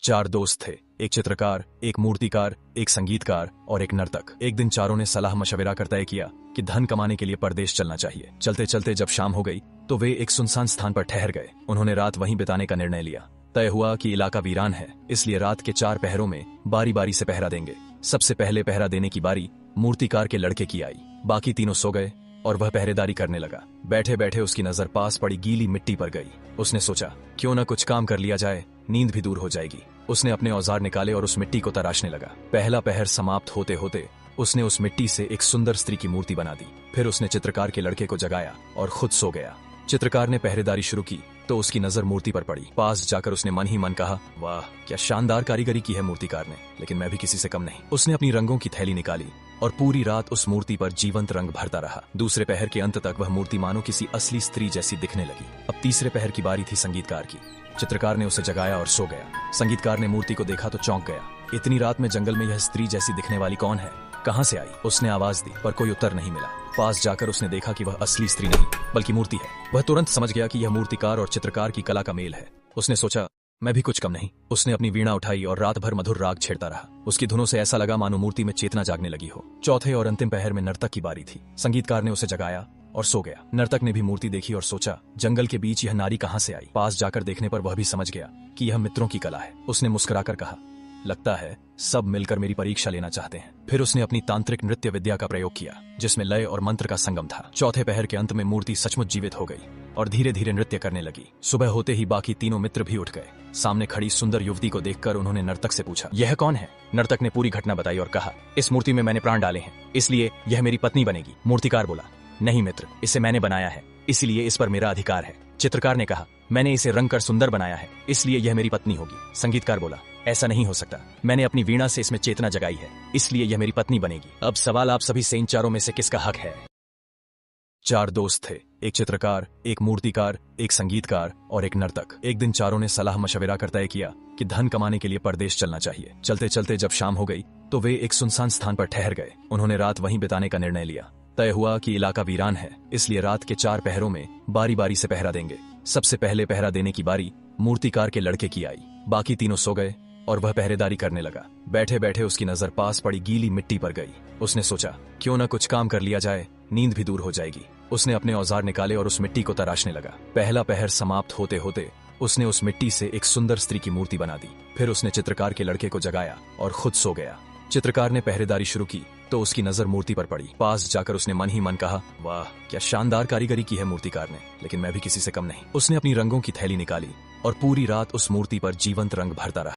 चार दोस्त थे, एक चित्रकार, एक मूर्तिकार, एक संगीतकार और एक नर्तक। एक दिन चारों ने सलाह मशविरा कर तय किया कि धन कमाने के लिए परदेश चलना चाहिए। चलते चलते जब शाम हो गई तो वे एक सुनसान स्थान पर ठहर गए। उन्होंने रात वहीं बिताने का निर्णय लिया। तय हुआ कि इलाका वीरान है, इसलिए रात के 4 पहरों में बारी बारी से पहरा देंगे। सबसे पहले पहरा देने की बारी मूर्तिकार के लड़के की आई। बाकी तीनों सो गए और वह पहरेदारी करने लगा। बैठे बैठे उसकी नजर पास पड़ी गीली मिट्टी पर गई। उसने सोचा, क्यों न कुछ काम कर लिया जाए, नींद भी दूर हो जाएगी। उसने अपने औजार निकाले और उस मिट्टी को तराशने लगा। पहला पहर समाप्त होते होते उसने उस मिट्टी से एक सुंदर स्त्री की मूर्ति बना दी। फिर उसने चित्रकार के लड़के को जगाया और खुद सो गया। चित्रकार ने पहरेदारी शुरू की तो उसकी नजर मूर्ति पर पड़ी। पास जाकर उसने मन ही मन कहा, वाह क्या शानदार कारीगरी की है मूर्तिकार ने, लेकिन मैं भी किसी से कम नहीं। उसने अपनी रंगों की थैली निकाली और पूरी रात उस मूर्ति पर जीवंत रंग भरता रहा। दूसरे पहर के अंत तक वह मूर्ति मानो किसी असली स्त्री जैसी दिखने लगी। अब तीसरे पहर की बारी थी संगीतकार की। चित्रकार ने उसे जगाया और सो गया। संगीतकार ने मूर्ति को देखा तो चौंक गया। इतनी रात में जंगल में यह स्त्री जैसी दिखने वाली कौन है, कहां से आई? उसने आवाज दी पर कोई उत्तर नहीं मिला। पास जाकर उसने देखा कि वह असली स्त्री नहीं बल्कि मूर्ति है। वह तुरंत समझ गया कि यह मूर्तिकार और चित्रकार की कला का मेल है। उसने सोचा, मैं भी कुछ कम नहीं। उसने अपनी वीणा उठाई और रात भर मधुर राग छेड़ता रहा। उसकी धुनों से ऐसा लगा मानो मूर्ति में चेतना जागने लगी हो। चौथे और अंतिम पहर में नर्तक की बारी थी। संगीतकार ने उसे जगाया और सो गया। नर्तक ने भी मूर्ति देखी और सोचा, जंगल के बीच यह नारी कहां से आई? पास जाकर देखने पर वह भी समझ गया कि यह मित्रों की कला है। उसने मुस्कुराकर कहा, लगता है सब मिलकर मेरी परीक्षा लेना चाहते हैं। फिर उसने अपनी तांत्रिक नृत्य विद्या का प्रयोग किया, जिसमें लय और मंत्र का संगम था। चौथे पहर के अंत में मूर्ति सचमुच जीवित हो गई और धीरे धीरे नृत्य करने लगी। सुबह होते ही बाकी तीनों मित्र भी उठ गए। सामने खड़ी सुंदर युवती को देखकर उन्होंने नर्तक से पूछा, यह कौन है? नर्तक ने पूरी घटना बताई और कहा, इस मूर्ति में मैंने प्राण डाले हैं, इसलिए यह मेरी पत्नी बनेगी। मूर्तिकार बोला, नहीं मित्र, इसे मैंने बनाया है, इसलिए इस पर मेरा अधिकार है। चित्रकार ने कहा, मैंने इसे रंग कर सुंदर बनाया है, इसलिए यह मेरी पत्नी होगी। संगीतकार बोला, ऐसा नहीं हो सकता, मैंने अपनी वीणा से इसमें चेतना जगाई है, इसलिए यह मेरी पत्नी बनेगी। अब सवाल आप सभी से, इन चारों में से किसका हक है? चार दोस्त थे, एक चित्रकार, एक मूर्तिकार, एक संगीतकार और एक नर्तक। एक दिन चारों ने सलाह मशविरा कर तय किया कि धन कमाने के लिए परदेश चलना चाहिए। चलते चलते जब शाम हो गई तो वे एक सुनसान स्थान पर ठहर गए। उन्होंने रात वहीं बिताने का निर्णय लिया। तय हुआ कि इलाका वीरान है, इसलिए रात के 4 पहरों में बारी बारी से पहरा देंगे। सबसे पहले पहरा देने की बारी मूर्तिकार के लड़के की आई। बाकी तीनों सो गए और वह पहरेदारी करने लगा। बैठे बैठे उसकी नजर पास पड़ी गीली मिट्टी पर गई। उसने सोचा, क्यों न कुछ काम कर लिया जाए, नींद भी दूर हो जाएगी। उसने अपने औजार निकाले और उस मिट्टी को तराशने लगा। पहला पहर समाप्त होते होते उसने उस मिट्टी से एक सुंदर स्त्री की मूर्ति बना दी। फिर उसने चित्रकार के लड़के को जगाया और खुद सो गया। चित्रकार ने पहरेदारी शुरू की तो उसकी नजर मूर्ति पर पड़ी। पास जाकर उसने मन ही मन कहा, वाह क्या शानदार कारीगरी की है मूर्तिकार ने, लेकिन मैं भी किसी से कम नहीं। उसने अपनी रंगों की थैली निकाली और पूरी रात उस मूर्ति पर जीवंत रंग भरता रहा।